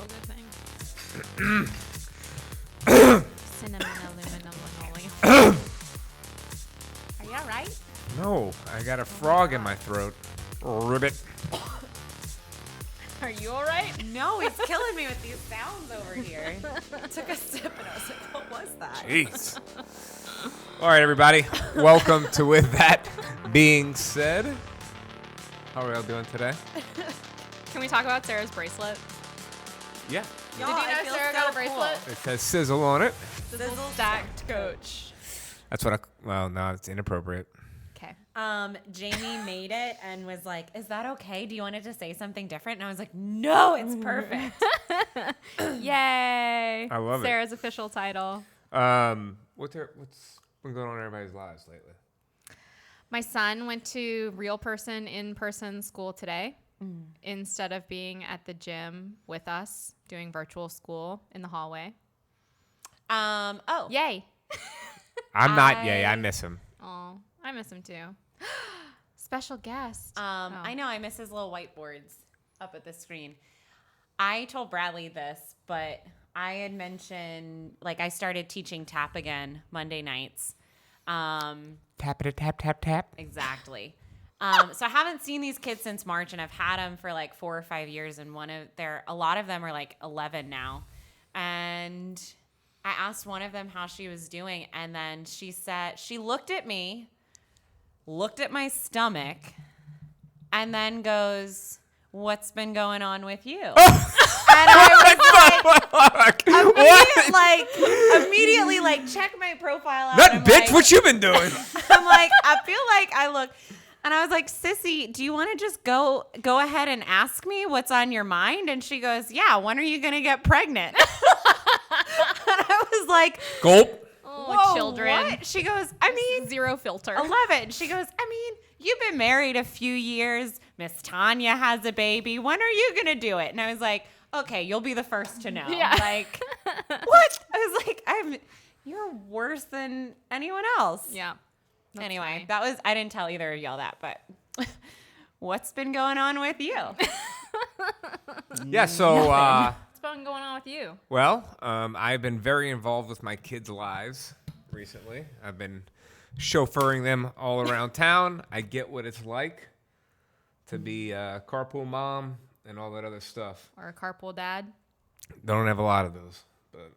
real good thing. Cinnamon, aluminum, linoleum. Are you all right? No, I got a frog in my throat. Ribbit. Are you all right? No, he's killing me with these sounds over here. I took a sip and I was like, what was that? Jeez. All right, everybody. Welcome to With That Being Said. How are we all doing today? Can we talk about Sarah's bracelet? Yeah. Y'all, Did you know I feel Sarah so got a bracelet? cool. It says sizzle on it. Sizzle stacked coach. That's what well, no, it's inappropriate. Okay. Jamie made it and was like, is that okay? Do you want it to say something different? And I was like, no, it's perfect. Yay. I love it. Sarah's official title. What's been going on in everybody's lives lately? My son went to in-person school today instead of being at the gym with us doing virtual school in the hallway. Oh. Yay. I'm not yay. I miss him. Oh, I miss him too. Special guest. I know I miss his little whiteboards up at the screen. I told Bradley this, but I had mentioned, like, I started teaching tap again Monday nights. Tap it, tap, tap, tap. Exactly. So I haven't seen these kids since March, and I've had them for like 4 or 5 years, and a lot of them are like 11 now. And I asked one of them how she was doing, and then she said, she looked at me, looked at my stomach, and then goes, "What's been going on with you?" And I was immediately check my profile out. That bitch, what you been doing? I'm like, I feel like I look, and I was like, "Sissy, do you want to just go ahead and ask me what's on your mind?" And she goes, "Yeah, when are you gonna get pregnant?" And I was like, Gulp. "Whoa, children. what?" She goes, "I mean, Zero filter. 11." She goes, "I mean, you've been married a few years. Miss Tanya has a baby. When are you gonna do it?" And I was like, "Okay, you'll be the first to know." Yeah. Like, what? I was like, you're worse than anyone else. Yeah. That's Anyway, funny. I didn't tell either of y'all that, but what's been going on with you? Yeah, so, What's been going on with you? I've been very involved with my kids' lives recently. I've been chauffeuring them all around town. I get what it's like to be a carpool mom and all that other stuff. Or a carpool dad? Don't have a lot of those, but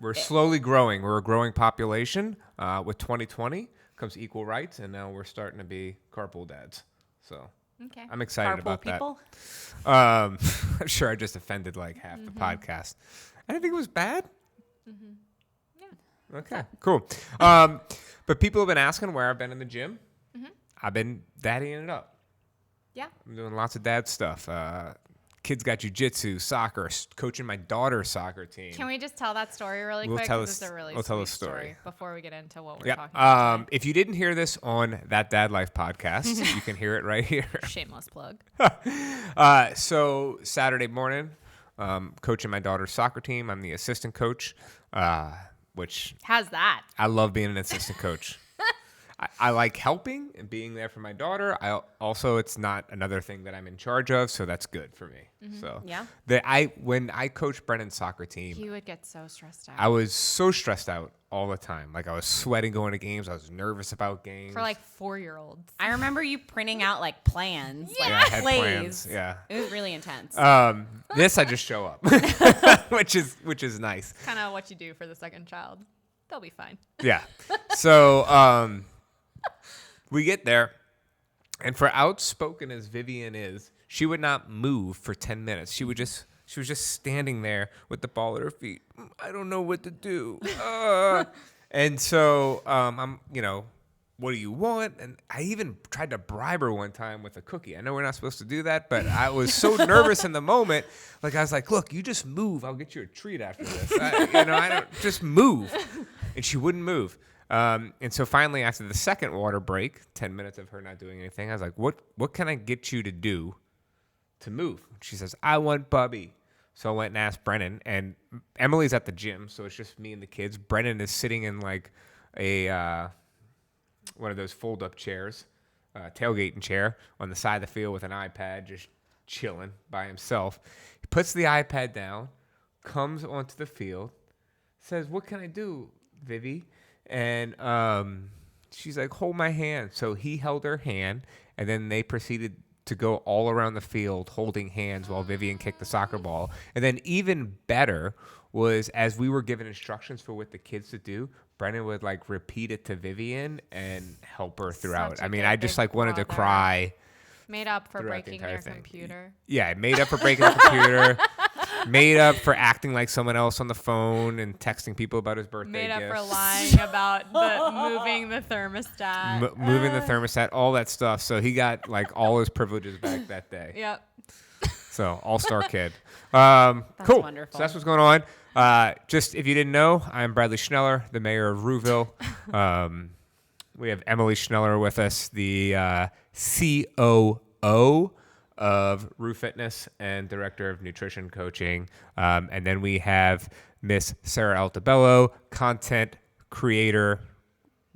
we're slowly growing. We're a growing population. With 2020 comes equal rights, and now we're starting to be carpool dads. So Okay. I'm excited Carpool about people? that. I'm sure I just offended like half the podcast. I didn't think it was bad. Yeah. Okay, cool. But people have been asking where I've been in the gym. I've been daddying it up. Yeah. I'm doing lots of dad stuff. Kids got jujitsu, soccer, coaching my daughter's soccer team. Can we just tell that story really We'll quick? tell 'Cause us- it's a really we'll tell sweet the story. before we get into what we're Yeah. talking about today. If you didn't hear this on That Dad Life podcast, you can hear it right here. Shameless plug. So Saturday morning, coaching my daughter's soccer team. I'm the assistant coach, which How's that? I love being an assistant coach. I like helping and being there for my daughter. It's not another thing that I'm in charge of, so that's good for me. So Yeah. when I coached Brennan's soccer team, You would get so stressed out. I was so stressed out all the time. Like I was sweating going to games. I was nervous about games. For like 4-year-olds. I remember you printing out like plans. yeah, I had plays. plans. Yeah. It was really intense. This I just show up, which is nice. Kind of what you do for the second child. They'll be fine. Yeah. So we get there, and for outspoken as Vivian is, she would not move for 10 minutes. She was just standing there with the ball at her feet. I don't know what to do. And so I'm, what do you want? And I even tried to bribe her one time with a cookie. I know we're not supposed to do that, but I was so nervous in the moment. Like I was like, look, you just move. I'll get you a treat after this. I don't just move. And she wouldn't move. And so finally, after the second water break, 10 minutes of her not doing anything, I was like, what can I get you to do to move? She says, I want Bubby. So I went and asked Brennan, and Emily's at the gym, so it's just me and the kids. Brennan is sitting in like a one of those fold-up chairs, tailgating chair on the side of the field with an iPad, just chilling by himself. He puts the iPad down, comes onto the field, says, "What can I do, Vivi?" And she's like, "Hold my hand." So he held her hand, and then they proceeded to go all around the field holding hands while Vivian kicked the soccer ball. And then even better was, as we were given instructions for what the kids to do, Brennan would like repeat it to Vivian and help her throughout. Such a I mean, good I just big like wanted to brother. cry. Made up for Throughout the breaking entire your thing. computer. Yeah, made up for breaking the computer, made up for acting like someone else on the phone and texting people about his birthday Made up gifts. for lying about moving the thermostat. Moving the thermostat, all that stuff. So he got like all his privileges back that day. Yep. So all-star kid. Cool. wonderful. So that's what's going on. Just if you didn't know, I'm Bradley Schneller, the mayor of Rouville. We have Emily Schneller with us, the COO of Rue Fitness and director of nutrition coaching. And then we have Miss Sarah Altabello, content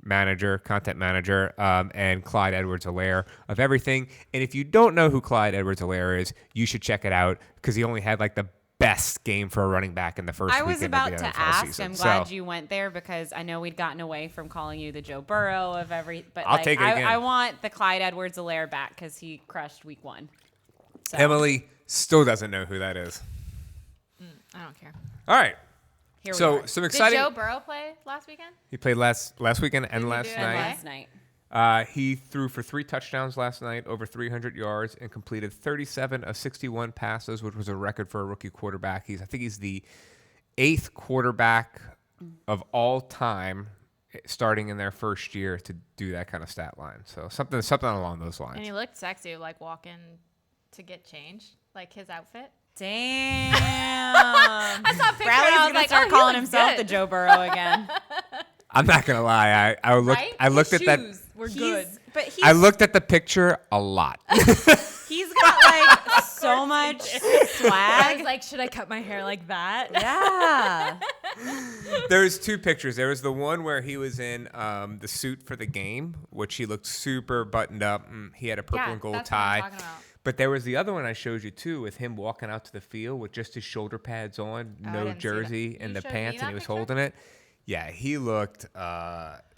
manager, and Clyde Edwards-Helaire of everything. And if you don't know who Clyde Edwards-Helaire is, you should check it out because he only had like the best game for a running back in the first I was weekend about of the to NFL ask. season. I'm glad you went there because I know we'd gotten away from calling you the Joe Burrow of every. But I'll like, take it again. I want the Clyde Edwards-Helaire back because he crushed week 1. So. Emily still doesn't know who that is. I don't care. All right. Here we So are. some Did exciting. Joe Burrow play last weekend? He played last weekend and he last do it night. last night. He threw for 3 touchdowns last night, over 300 yards, and completed 37 of 61 passes, which was a record for a rookie quarterback. I think he's the 8th quarterback of all time, starting in their first year, to do that kind of stat line. So something along those lines. And he looked sexy, like walking to get changed, like his outfit. Damn. I saw a picture. Bradley's and I was gonna like, start he calling looks himself good. the Joe Burrow again. I'm not gonna lie. I looked at that. We're good. But he's, I looked at the picture a lot. he's got like so much I swag. was like, should I cut my hair like that? Yeah. There's 2 pictures. There was the one where he was in the suit for the game, which he looked super buttoned up. He had a purple and gold that's what I'm tie. talking about. But there was the other one I showed you too, with him walking out to the field with just his shoulder pads on, I no didn't see jersey, that. and You the showed me pants, and that he was picture? holding it. Yeah, he looked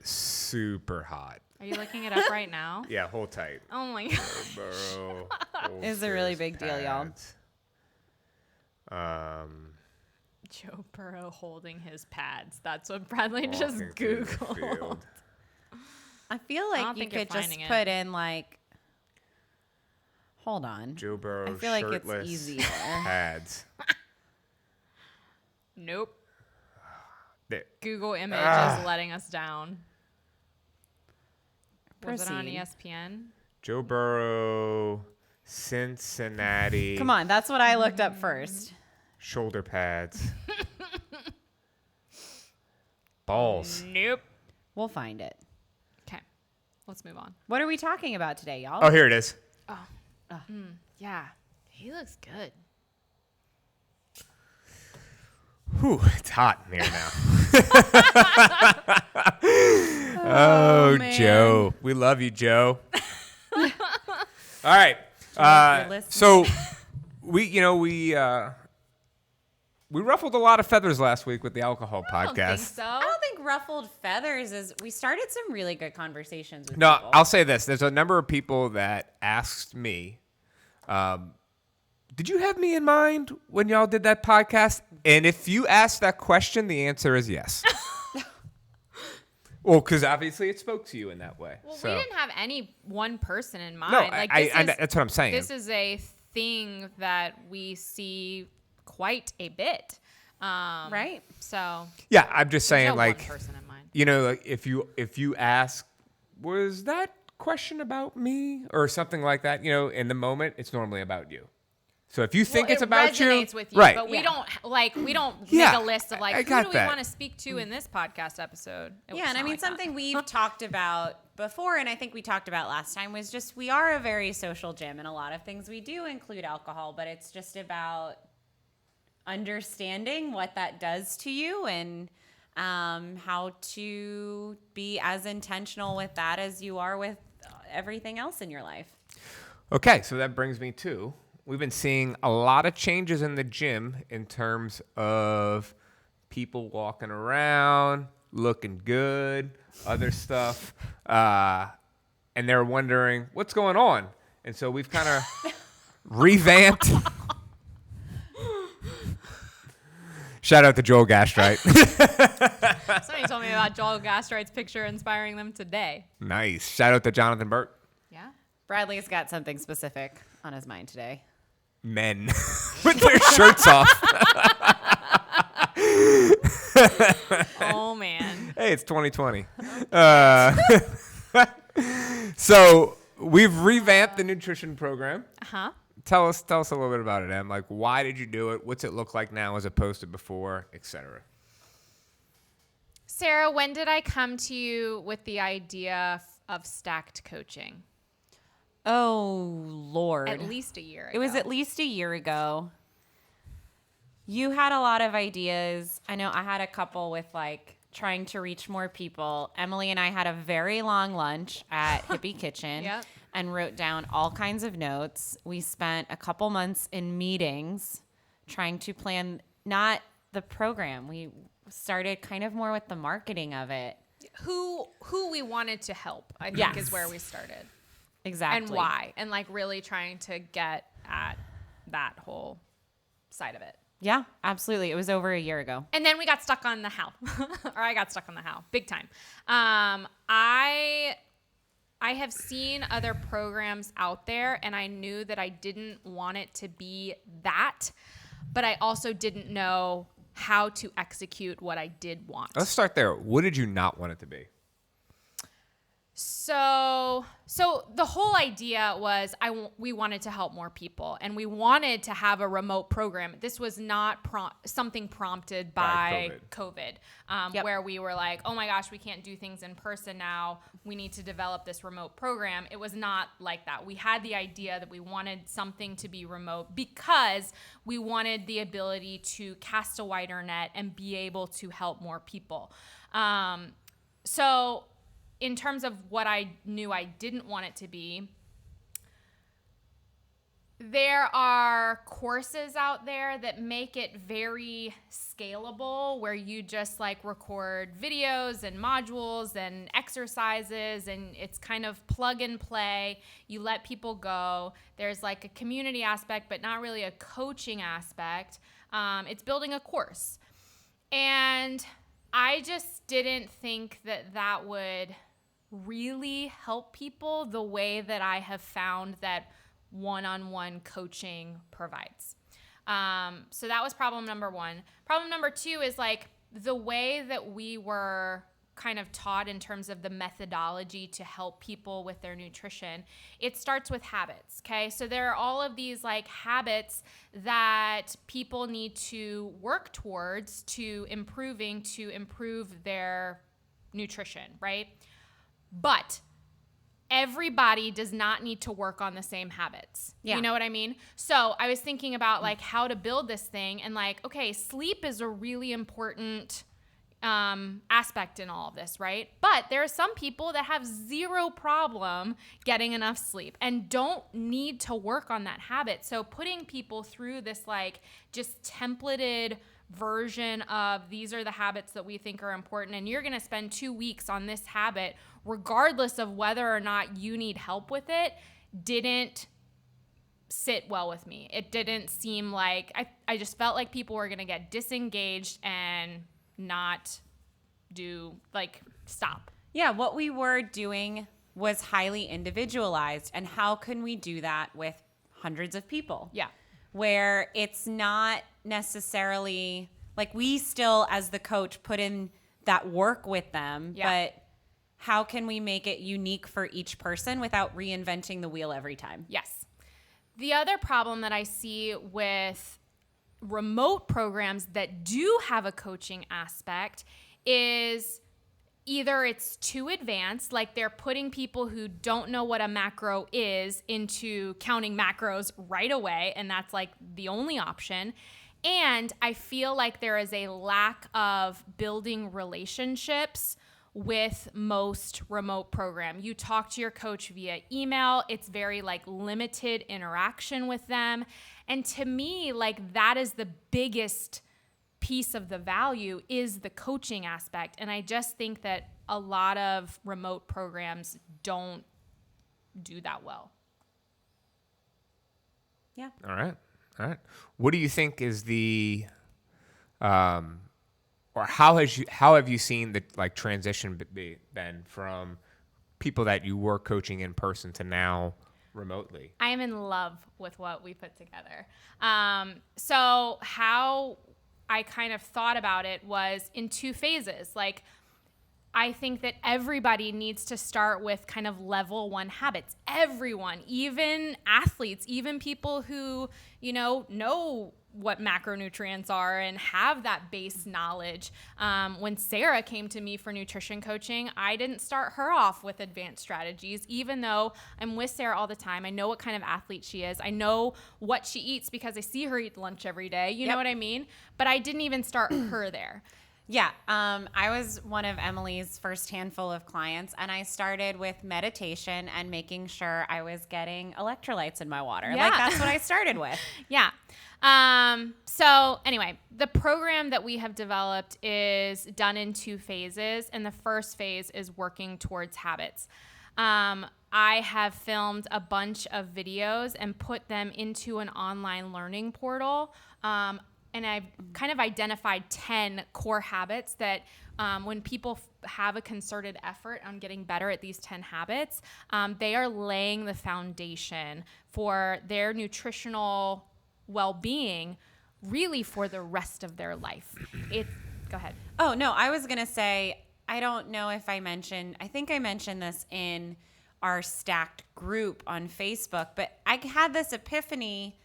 super hot. Are you looking it up right now? Yeah, hold tight. Oh my god. Burrow It's a really big deal, y'all. Joe Burrow holding his pads. That's what Bradley just walking through the Googled. field. I feel I like don't you think you're could just finding it. put in like. Hold on. Joe Burrow I feel like it's shirtless easier. pads. Nope. There. Google image is letting us down. Was it on E Proceed. ESPN? Joe Burrow, Cincinnati. Come on, that's what I looked up first. Shoulder pads. Balls. Nope. We'll find it. Okay. Let's move on. What are we talking about today, y'all? Oh, here it is. Yeah. He looks good. Whew, it's hot in here now. Oh, man. Joe. We love you, Joe. All right. you're listening. So we ruffled a lot of feathers last week with the alcohol I don't think podcast. so. I don't think ruffled feathers is. We started some really good conversations with No, people. I'll say this. There's a number of people that asked me, did you have me in mind when y'all did that podcast? And if you asked that question, the answer is yes. Well, because obviously it spoke to you in that way. Well, so. we didn't have any one person in mind. No, like, that's what I'm saying. This is a thing that we see quite a bit. Right? So Yeah, I'm just saying, no like, one person in mind. you know, like if you ask, was that question about me or something like that? You know, in the moment, it's normally about you. So if you think Well, it's it about you, resonates with you, right? but we Yeah. don't Yeah, make a list of like I who got do we that. want to speak to in this podcast episode. Yeah, and I mean something we've talked about before, and I think we talked about last time, was just we are a very social gym, and a lot of things we do include alcohol, but it's just about understanding what that does to you and how to be as intentional with that as you are with everything else in your life. Okay, so that brings me to we've been seeing a lot of changes in the gym in terms of people walking around, looking good, other stuff. And they're wondering what's going on. And so we've kind of revamped. Shout out to Joel Gastrite. Somebody told me about Joel Gastrite's picture inspiring them today. Nice. Shout out to Jonathan Burt. Yeah. Bradley's got something specific on his mind today. Men with their shirts off. Oh, man. Hey, it's 2020. So we've revamped the nutrition program. Uh-huh. Tell us a little bit about it, Em. Like, why did you do it? What's it look like now as opposed to before, etc.? Sarah, when did I come to you with the idea of stacked coaching? Oh, Lord. At least a year ago. It was at least a year ago. You had a lot of ideas. I know I had a couple with like trying to reach more people. Emily and I had a very long lunch at Hippie Kitchen Yep. and wrote down all kinds of notes. We spent a couple months in meetings trying to plan not the program. We started kind of more with the marketing of it. Who we wanted to help, I think, Yes. is where we started. Exactly. And why. And like really trying to get at that whole side of it. Yeah, absolutely. It was over a year ago. And then we got stuck on the how, or I got stuck on the how, big time. I have seen other programs out there, and I knew that I didn't want it to be that, but I also didn't know how to execute what I did want. Let's start there. What did you not want it to be? So the whole idea was we wanted to help more people, and we wanted to have a remote program. This was not something prompted by COVID, Yep. where we were like, oh my gosh, we can't do things in person now. We need to develop this remote program. It was not like that. We had the idea that we wanted something to be remote because we wanted the ability to cast a wider net and be able to help more people. So in terms of what I knew I didn't want it to be, there are courses out there that make it very scalable, where you just like record videos and modules and exercises, and it's kind of plug and play. You let people go. There's like a community aspect, but not really a coaching aspect. It's building a course. And I just didn't think that that would really help people the way that I have found that one-on-one coaching provides. So that was problem number one. Problem number two is like the way that we were kind of taught in terms of the methodology to help people with their nutrition. It starts with habits, okay? So there are all of these like habits that people need to work towards to improve their nutrition, right? But everybody does not need to work on the same habits. Yeah. You know what I mean? So I was thinking about like how to build this thing, and like, okay, sleep is a really important aspect in all of this, right? But there are some people that have zero problem getting enough sleep and don't need to work on that habit. So putting people through this like just templated version of these are the habits that we think are important, and you're going to spend 2 weeks on this habit regardless of whether or not you need help with it, didn't sit well with me. It didn't seem like I just felt like people were going to get disengaged and not do like stop. Yeah, what we were doing was highly individualized, and how can we do that with hundreds of people? Yeah. Where it's not necessarily like we still as the coach put in that work with them, but how can we make it unique for each person without reinventing the wheel every time? Yes. The other problem that I see with remote programs that do have a coaching aspect is either it's too advanced, like they're putting people who don't know what a macro is into counting macros right away, and that's like the only option. And I feel like there is a lack of building relationships with most remote program. You talk to your coach via email. It's very like limited interaction with them. And to me, like that is the biggest piece of the value is the coaching aspect. And I just think that a lot of remote programs don't do that well. Yeah. All right. What do you think is the, or how have you seen the like transition been from people that you were coaching in person to now remotely? I am in love with what we put together. So how I kind of thought about it was in two phases. Like, I think that everybody needs to start with kind of level 1 habits. Everyone, even athletes, even people who, know what macronutrients are and have that base knowledge. When Sarah came to me for nutrition coaching, I didn't start her off with advanced strategies, even though I'm with Sarah all the time. I know what kind of athlete she is. I know what she eats because I see her eat lunch every day. You know what I mean? But I didn't even start her there. Yeah. I was one of Emily's first handful of clients, and I started with meditation and making sure I was getting electrolytes in my water. Yeah. Like, that's what I started with. Yeah. So anyway, the program that we have developed is done in two phases. And the first phase is working towards habits. I have filmed a bunch of videos and put them into an online learning portal. And I've kind of identified 10 core habits that when people have a concerted effort on getting better at these 10 habits, they are laying the foundation for their nutritional well-being really for the rest of their life. Go ahead. Oh, no, I was going to say, I don't know if I think I mentioned this in our stacked group on Facebook, but I had this epiphany,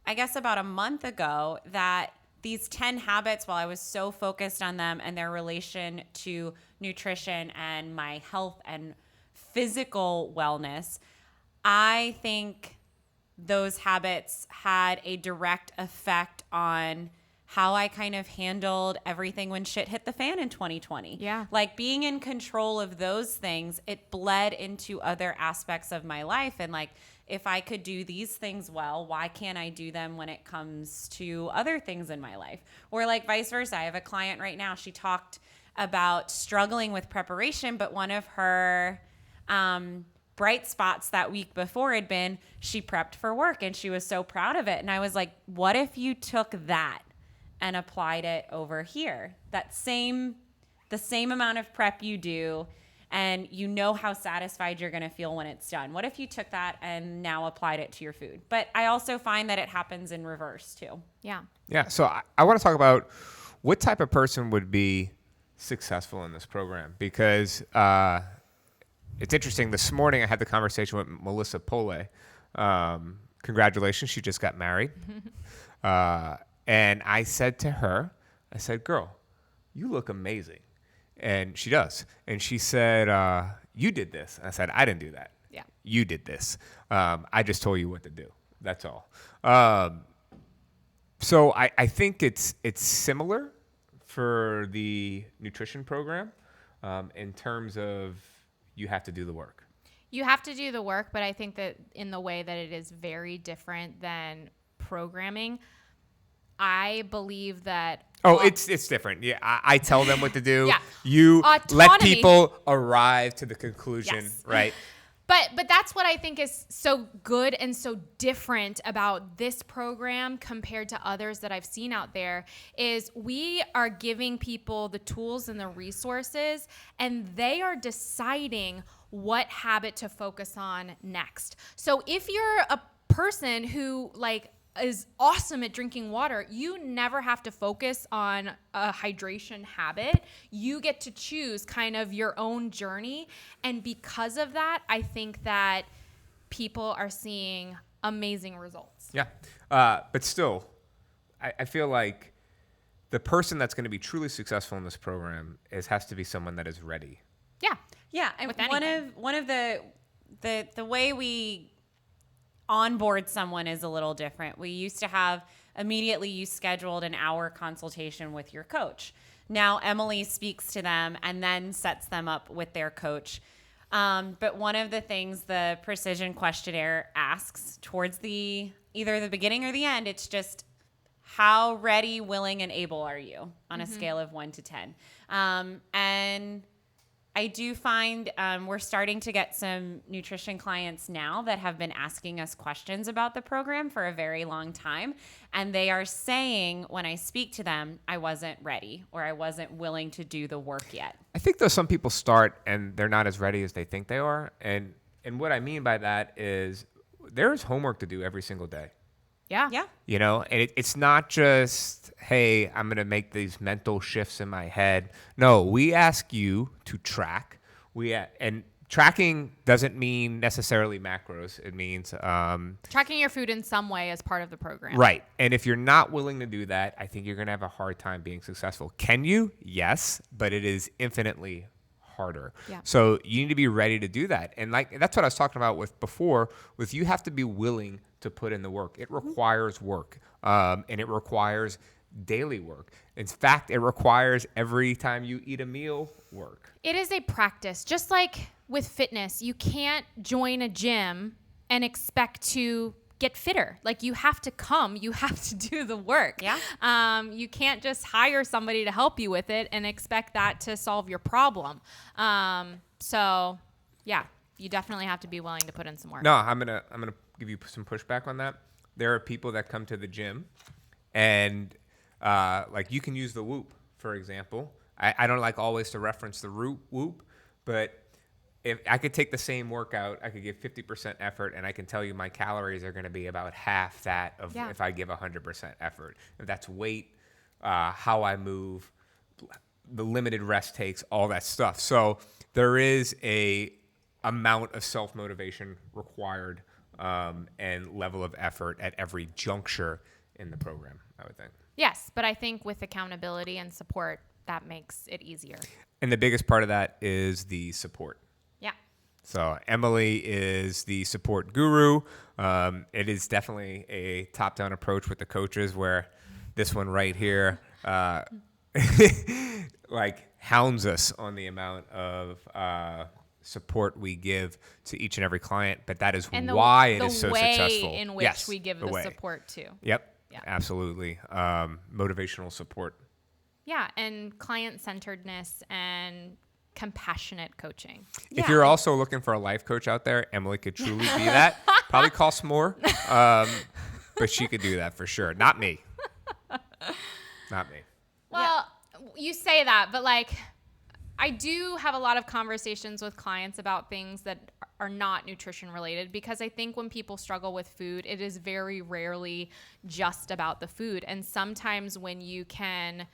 I guess about a month ago, that these 10 habits, while I was so focused on them and their relation to nutrition and my health and physical wellness, I think those habits had a direct effect on how I kind of handled everything when shit hit the fan in 2020. Yeah. Like being in control of those things, it bled into other aspects of my life. And like, if I could do these things well, why can't I do them when it comes to other things in my life? Or like vice versa. I have a client right now. She talked about struggling with preparation, but one of her bright spots that week before had been she prepped for work and she was so proud of it. And I was like, what if you took that and applied it over here? The same amount of prep you do, and you know how satisfied you're going to feel when it's done. What if you took that and now applied it to your food? But I also find that it happens in reverse too. Yeah. Yeah. So I want to talk about what type of person would be successful in this program, because it's interesting. This morning I had the conversation with Melissa Pole. Congratulations. She just got married. And I said to her, girl, you look amazing. And she does. And she said, you did this. I said, I didn't do that. Yeah. You did this. I just told you what to do. That's all. So I think it's similar for the nutrition program in terms of you have to do the work. You have to do the work, but I think that in the way that it is very different than programming, I believe that. Oh, it's different. Yeah, I tell them what to do. Yeah. You Autonomy. let people arrive to the conclusion, Yes. right? But that's what I think is so good and so different about this program compared to others that I've seen out there is we are giving people the tools and the resources, and they are deciding what habit to focus on next. So if you're a person who is awesome at drinking water, you never have to focus on a hydration habit. You get to choose kind of your own journey. And because of that, I think that people are seeing amazing results. Yeah. But still, I feel like the person that's going to be truly successful in this program has to be someone that is ready. Yeah. Yeah. And With one of the way we onboard someone is a little different. We used to have immediately you scheduled an hour consultation with your coach. Now Emily speaks to them and then sets them up with their coach. But one of the things the precision questionnaire asks towards either the beginning or the end, it's just how ready, willing, and able are you on a scale of 1 to 10? And I do find we're starting to get some nutrition clients now that have been asking us questions about the program for a very long time. And they are saying, when I speak to them, I wasn't ready or I wasn't willing to do the work yet. I think though some people start and they're not as ready as they think they are. And what I mean by that is there is homework to do every single day. Yeah. Yeah. You know, and it's not just, hey, I'm going to make these mental shifts in my head. No, we ask you to track. And tracking doesn't mean necessarily macros. It means Tracking your food in some way as part of the program. right. And if you're not willing to do that, I think you're going to have a hard time being successful. Can you? Yes, but it is infinitely harder. Yeah. So you need to be ready to do that. And like that's what I was talking about with before, with you have to be willing to put in the work. It requires work. And it requires daily work. In fact, it requires every time you eat a meal work. It is a practice. Just like with fitness, you can't join a gym and expect to get fitter. Like you have to come, you have to do the work. Yeah. You can't just hire somebody to help you with it and expect that to solve your problem. So yeah, you definitely have to be willing to put in some work. No, I'm gonna give you some pushback on that. There are people that come to the gym, and like you can use the Whoop for example. I don't like always to reference the Whoop, but if I could take the same workout, I could give 50% effort, and I can tell you my calories are going to be about half that of if I give 100% effort. If that's weight, how I move, the limited rest takes, all that stuff. So there is a amount of self-motivation required and level of effort at every juncture in the program, I would think. Yes, but I think with accountability and support, that makes it easier. And the biggest part of that is the support. Yeah. So Emily is the support guru. It is definitely a top-down approach with the coaches where this one right here like hounds us on the amount of support we give to each and every client. But that is why it is so successful. The way in which we give the support too. Yep. Yeah. Absolutely. Motivational support. Yeah, and client-centeredness and compassionate coaching. If you're also looking for a life coach out there, Emily could truly be that. Probably costs more, but she could do that for sure. Not me. Not me. Well, you say that, but like I do have a lot of conversations with clients about things that are not nutrition related because I think when people struggle with food, it is very rarely just about the food. And sometimes when you can,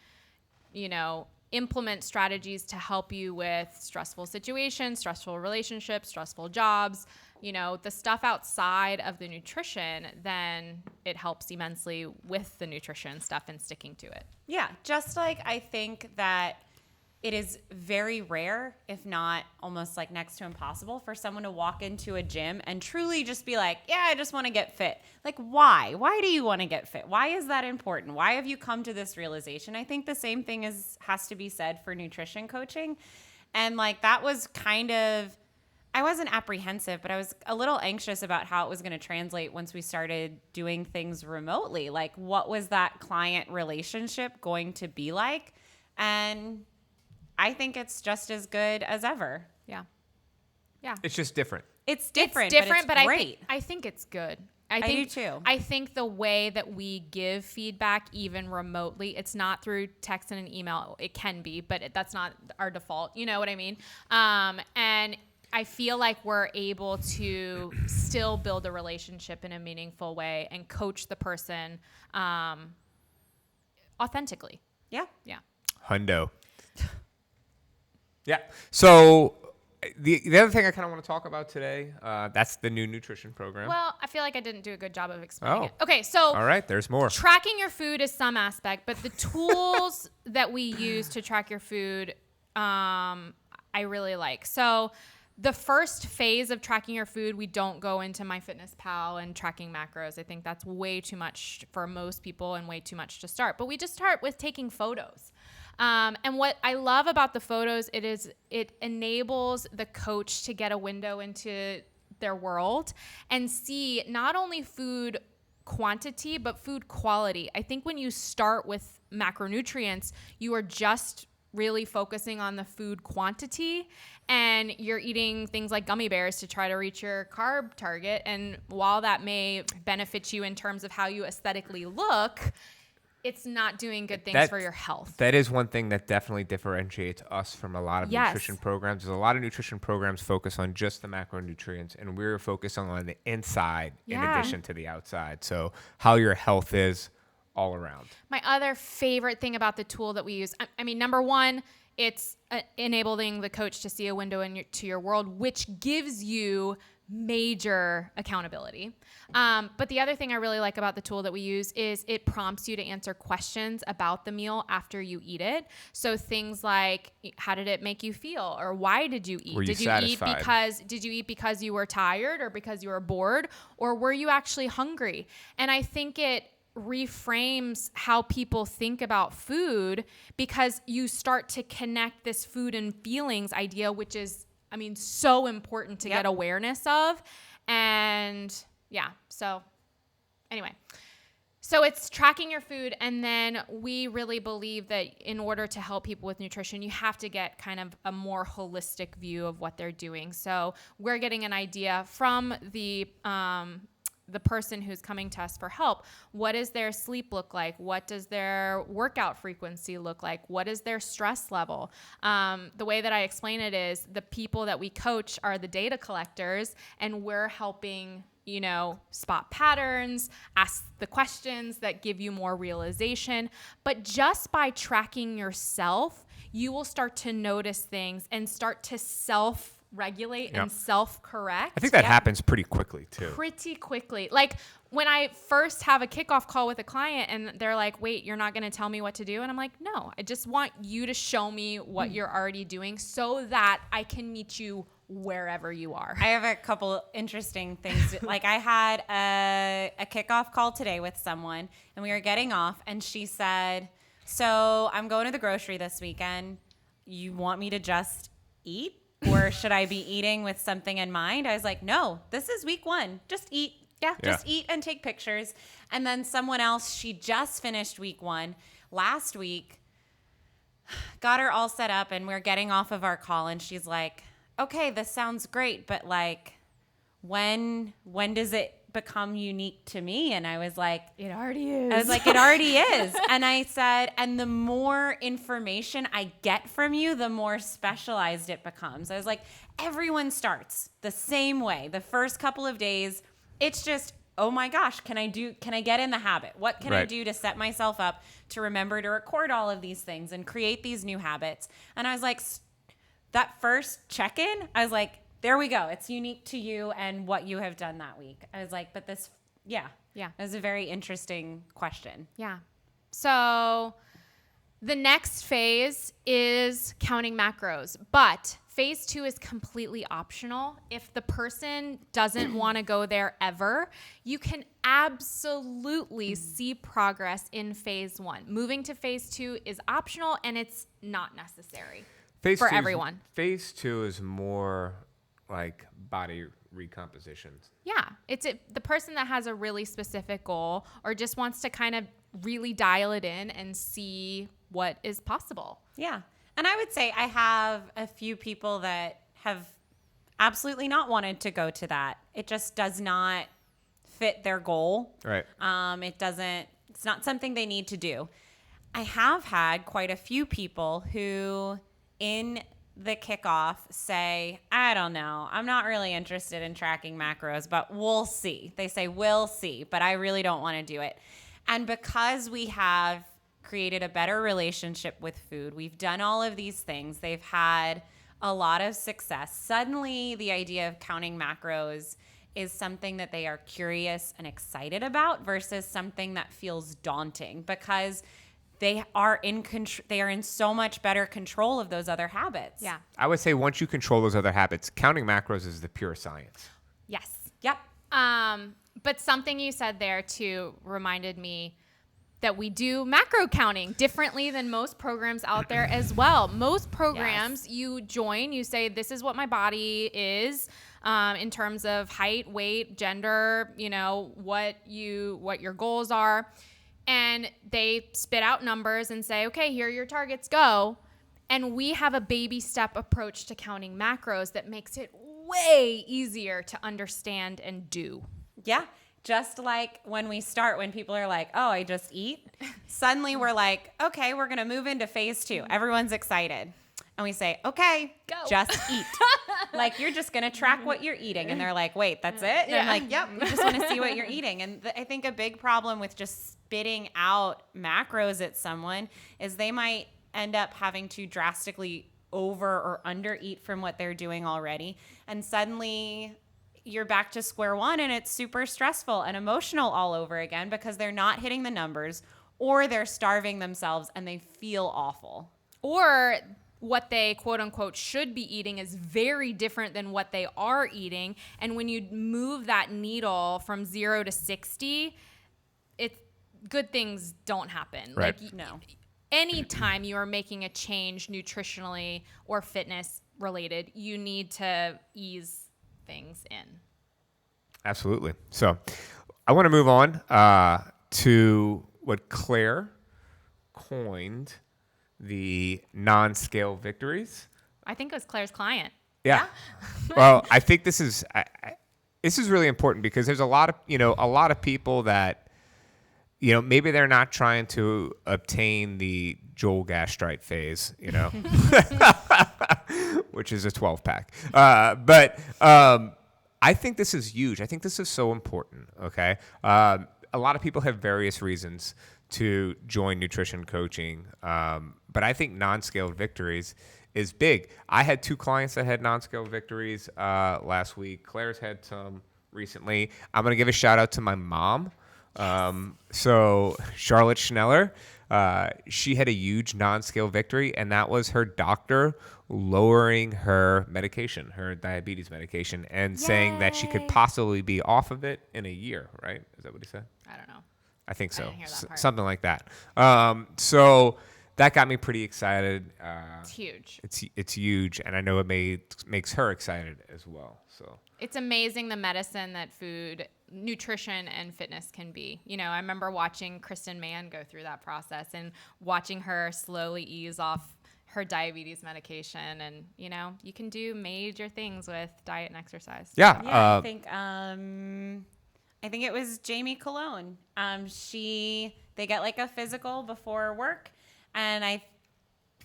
implement strategies to help you with stressful situations, stressful relationships, stressful jobs, the stuff outside of the nutrition, then it helps immensely with the nutrition stuff and sticking to it. Yeah. Just like I think that it is very rare, if not almost like next to impossible, for someone to walk into a gym and truly just be like, yeah, I just want to get fit. Like, why? Why do you want to get fit? Why is that important? Why have you come to this realization? I think the same thing has to be said for nutrition coaching. And like that was kind of, I wasn't apprehensive, but I was a little anxious about how it was going to translate once we started doing things remotely. Like, what was that client relationship going to be like? And I think it's just as good as ever. Yeah. Yeah. It's just different. It's different, but great. I think it's good. I do too. I think the way that we give feedback, even remotely, it's not through text and an email. It can be, but that's not our default. You know what I mean? And I feel like we're able to still build a relationship in a meaningful way and coach the person authentically. Yeah. Yeah. Hundo. Yeah. So the other thing I kind of want to talk about today, that's the new nutrition program. Well, I feel like I didn't do a good job of explaining Oh. it. Okay, so all right, there's more. tracking your food is some aspect, but the tools that we use to track your food, I really like. So the first phase of tracking your food, we don't go into MyFitnessPal and tracking macros. I think that's way too much for most people and way too much to start. But we just start with taking photos. And what I love about the photos, it enables the coach to get a window into their world and see not only food quantity, but food quality. I think when you start with macronutrients, you are just really focusing on the food quantity, and you're eating things like gummy bears to try to reach your carb target. And while that may benefit you in terms of how you aesthetically look, it's not doing good things for your health. That is one thing that definitely differentiates us from a lot of Yes. nutrition programs. There's a lot of nutrition programs focus on just the macronutrients, and we're focusing on the inside in Yeah. addition to the outside. So how your health is all around. My other favorite thing about the tool that we use, I mean, number one, it's enabling the coach to see a window into your world, which gives you major accountability. But the other thing I really like about the tool that we use is it prompts you to answer questions about the meal after you eat it. So things like, how did it make you feel? Or why did you eat? Were you Did you satisfied? did you eat because you were tired or because you were bored? Or were you actually hungry? And I think it reframes how people think about food, because you start to connect this food and feelings idea, which is, I mean, so important to get awareness of. And yeah, so anyway, so it's tracking your food. And then we really believe that in order to help people with nutrition, you have to get kind of a more holistic view of what they're doing. So we're getting an idea from the person who's coming to us for help. What does their sleep look like? What does their workout frequency look like? What is their stress level? The way that I explain it is the people that we coach are the data collectors, and we're helping, spot patterns, ask the questions that give you more realization. But just by tracking yourself, you will start to notice things and start to self-regulate and self-correct. I think that happens pretty quickly too. Pretty quickly. Like when I first have a kickoff call with a client and they're like, wait, you're not going to tell me what to do? And I'm like, no, I just want you to show me what you're already doing so that I can meet you wherever you are. I have a couple interesting things. Like I had a kickoff call today with someone, and we were getting off, and she said, so I'm going to the grocery this weekend. You want me to just eat? Or should I be eating with something in mind? I was like, no, this is week 1. Just eat. Just eat and take pictures. And then someone else, she just finished week 1 last week, got her all set up, and we're getting off of our call, and she's like, okay, this sounds great, but like, when does it become unique to me? And I was like, It already is. I was like, it already is. And I said, and the more information I get from you, the more specialized it becomes. I was like, everyone starts the same way. The first couple of days, it's just, oh my gosh, can I get in the habit? What can I do to set myself up to remember to record all of these things and create these new habits? And I was like, that first check-in, I was like, there we go. It's unique to you and what you have done that week. I was like, but this, yeah. It was a very interesting question. Yeah. So the next phase is counting macros, but phase 2 is completely optional. If the person doesn't want to go there ever, you can absolutely see progress in phase 1. Moving to phase 2 is optional, and it's not necessary for everyone. Phase 2 is more like body recomposition. Yeah. It's the person that has a really specific goal or just wants to kind of really dial it in and see what is possible. Yeah. And I would say I have a few people that have absolutely not wanted to go to that. It just does not fit their goal. Right. It's not something they need to do. I have had quite a few people who in the kickoff say, I don't know, I'm not really interested in tracking macros, but we'll see. They say, we'll see, but I really don't want to do it. And because we have created a better relationship with food, we've done all of these things, they've had a lot of success. Suddenly, the idea of counting macros is something that they are curious and excited about versus something that feels daunting, because they are in so much better control of those other habits. Yeah. I would say once you control those other habits, counting macros is the pure science. Yes. Yep. But something you said there too reminded me, that we do macro counting differently than most programs out there as well. Most programs you join, you say, this is what my body is in terms of height, weight, gender, you know, what your goals are. And they spit out numbers and say, okay, here are your targets, go. And we have a baby step approach to counting macros that makes it way easier to understand and do. Yeah. Just like when we start, when people are like, oh, I just eat. Suddenly we're like, okay, we're going to move into phase 2. Everyone's excited. And we say, okay, go. Just eat. Like, you're just going to track what you're eating. And they're like, wait, that's it? And I'm like, yep, we just want to see what you're eating. And I think a big problem with just spitting out macros at someone is they might end up having to drastically over or under eat from what they're doing already. And suddenly you're back to square one, and it's super stressful and emotional all over again because they're not hitting the numbers, or they're starving themselves and they feel awful. Or what they quote unquote should be eating is very different than what they are eating. And when you move that needle from 0 to 60, good things don't happen. Right. Like, No. anytime you are making a change nutritionally or fitness related, you need to ease things in. Absolutely. So I want to move on to what Claire coined the non-scale victories. I think it was Claire's client. Yeah. Well, I think this is really important because there's a lot of people that, you know, maybe they're not trying to obtain the Joel Gastrite phase, you know, which is a 12-pack. But I think this is huge. I think this is so important, okay? A lot of people have various reasons to join nutrition coaching, but I think non-scaled victories is big. I had 2 clients that had non-scaled victories last week. Claire's had some recently. I'm going to give a shout out to my mom. So Charlotte Schneller, she had a huge non-scale victory, and that was her doctor lowering her medication, her diabetes medication, and saying that she could possibly be off of it in a year, right? Is that what he said? I don't know. I think so. I didn't hear that part. Something like that. So that got me pretty excited. It's huge. It's huge, and I know it makes her excited as well. So It's amazing the medicine that food, nutrition, and fitness can be. You know, I remember watching Kristen Mann go through that process and watching her slowly ease off her diabetes medication. And, you know, you can do major things with diet and exercise. yeah, Yeah, I think it was Jamie Cologne. They get like a physical before work, and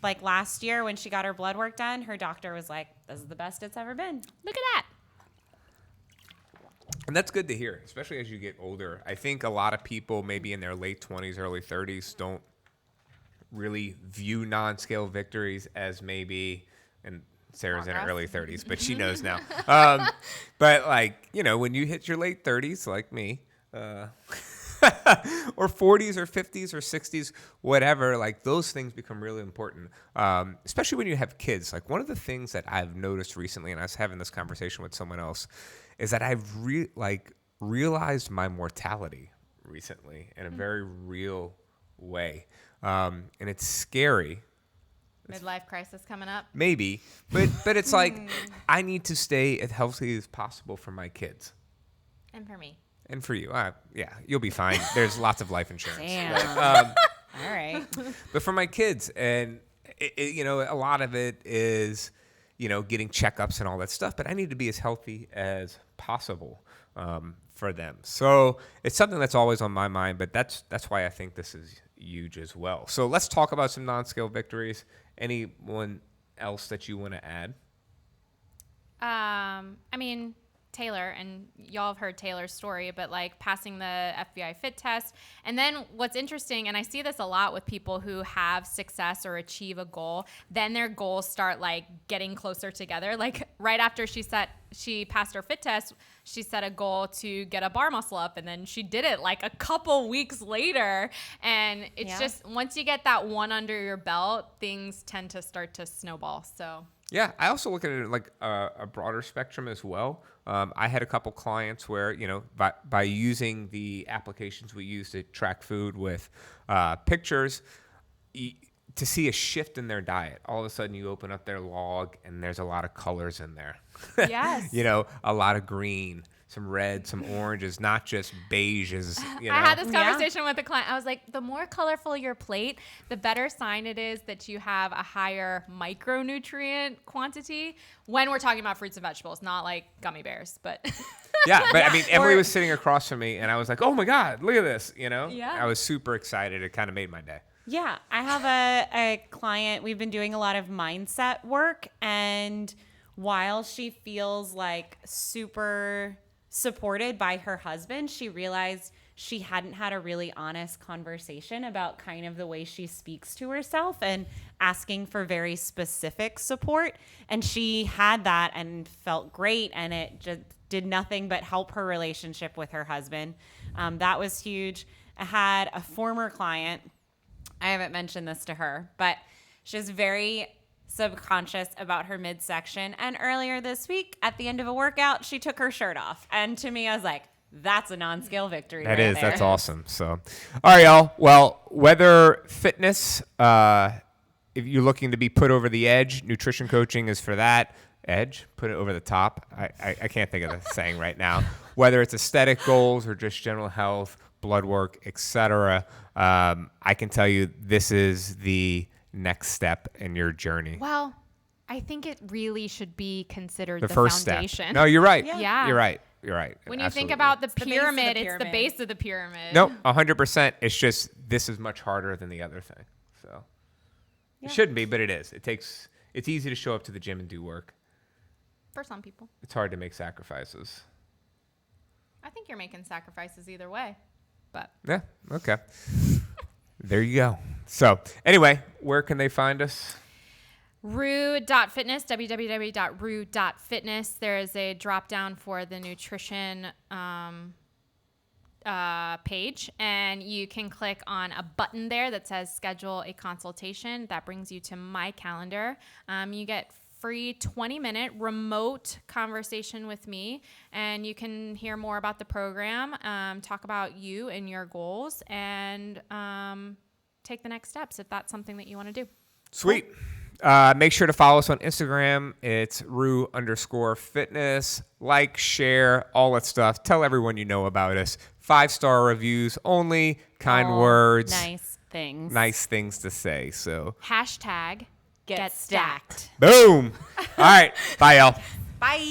like last year when she got her blood work done, her doctor was like, "This is the best it's ever been." Look at that. and that's good to hear, especially as you get older. I think a lot of people, maybe in their late 20s, early 30s, don't really view non-scale victories as maybe, and Sarah's in her early 30s, but she knows now. But like, you know, when you hit your late 30s, like me, or 40s or 50s or 60s, whatever, like those things become really important, especially when you have kids. Like one of the things that I've noticed recently, and I was having this conversation with someone else, is that I've realized my mortality recently in a very real way. And it's scary. Midlife crisis coming up. Maybe, but it's like I need to stay as healthy as possible for my kids And for me. and for you. Yeah, you'll be fine. There's lots of life insurance. Damn. All right. But for my kids, and you know, a lot of it is, you know, getting checkups and all that stuff. But I need to be as healthy as possible for them. So it's something that's always on my mind. But that's why I think this is huge as well. So let's talk about some non-scale victories. Anyone else that you want to add? I mean, Taylor, and y'all have heard Taylor's story, but like passing the FBI fit test. And then what's interesting, and I see this a lot with people who have success or achieve a goal, then their goals start like getting closer together. Like right after she passed her fit test, she set a goal to get a bar muscle up, and then she did it like a couple weeks later. And it's just, once you get that one under your belt, things tend to start to snowball. So Yeah, I also look at it like a broader spectrum as well. I had a couple clients where, by using the applications we use to track food with pictures, to see a shift in their diet. All of a sudden, you open up their log and there's a lot of colors in there. Yes. A lot of green, some red, some oranges, not just beiges. I had this Yeah. conversation with a client. I was like, the more colorful your plate, the better sign it is that you have a higher micronutrient quantity when we're talking about fruits and vegetables, not like gummy bears, but Yeah, but I mean, Emily was sitting across from me, and I was like, "Oh my God, look at this!" Yeah. I was super excited. It kind of made my day. Yeah, I have a client. We've been doing a lot of mindset work, and while she feels like super supported by her husband, she realized she hadn't had a really honest conversation about kind of the way she speaks to herself and asking for very specific support. And she had that and felt great, and it just did nothing but help her relationship with her husband. That was huge. I had a former client. I haven't mentioned this to her, but she was very subconscious about her midsection. And earlier this week, at the end of a workout, she took her shirt off. And to me, I was like, that's a non-scale victory. That right is, there. that's awesome. So, all right, y'all. Well, whether fitness, if you're looking to be put over the edge, nutrition coaching is for that. Edge, put it over the top. I can't think of the saying right now. Whether it's aesthetic goals or just general health, blood work, etc. I can tell you this is the next step in your journey. well, I think it really should be considered The the first foundation. step. No, you're right. Yeah. You're right. You're right. When you think Absolutely. about the the base of the pyramid, it's the pyramid. base of the pyramid. Nope, 100%. It's just this is much harder than the other thing. So it shouldn't be, but it is. It's easy to show up to the gym and do work. For some people. It's hard to make sacrifices. I think you're making sacrifices either way. But Yeah. Okay. There you go. So anyway, where can they find us? Rue.fitness, www.rue.fitness. There is a drop down for the nutrition page, and you can click on a button there that says schedule a consultation. That brings you to my calendar. You get free 20-minute remote conversation with me, and you can hear more about the program, talk about you and your goals, and take the next steps if that's something that you want to do. Sweet. Make sure to follow us on Instagram. It's Rue_fitness. Like, share, all that stuff. Tell everyone you know about us. 5-star reviews only. Kind All words. Nice things. Nice things to say. So, Hashtag get stacked. boom. All right. Bye, y'all. Bye.